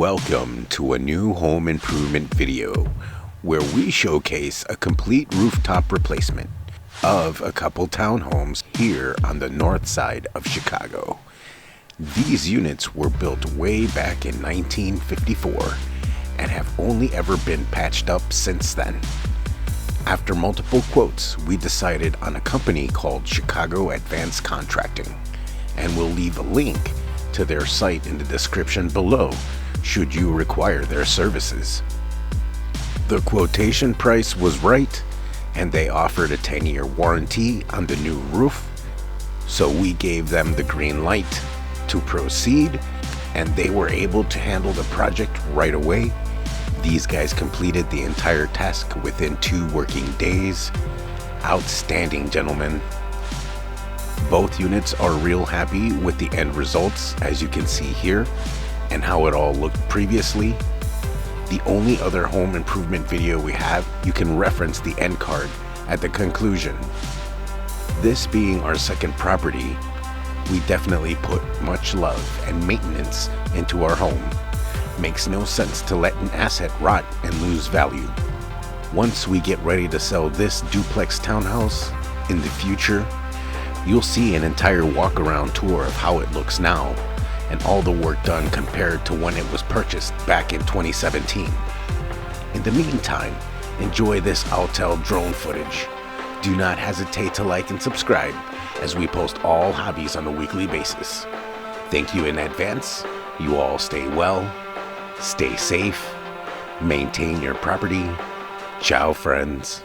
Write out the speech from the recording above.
Welcome to a new home improvement video where we showcase a complete rooftop replacement of a couple townhomes here on the north side of Chicago. These units were built way back in 1954 and have only ever been patched up since then. After multiple quotes, we decided on a company called Chicago Advanced Contracting, and we'll leave a link to their site in the description below should you require their services. The quotation price was right, and they offered a 10-year warranty on the new roof, so we gave them the green light to proceed, and they were able to handle the project right away. These guys completed the entire task within 2 working days. Outstanding, gentlemen. Both units are real happy with the end results, as you can see here, and how it all looked previously. The only other home improvement video we have, you can reference the end card at the conclusion. This being our second property, we definitely put much love and maintenance into our home. Makes no sense to let an asset rot and lose value. Once we get ready to sell this duplex townhouse in the future, you'll see an entire walk-around tour of how it looks now and all the work done compared to when it was purchased back in 2017. In the meantime, enjoy this Autel drone footage. Do not hesitate to like and subscribe as we post all hobbies on a weekly basis. Thank you in advance. You all stay well, stay safe, maintain your property. Ciao, friends.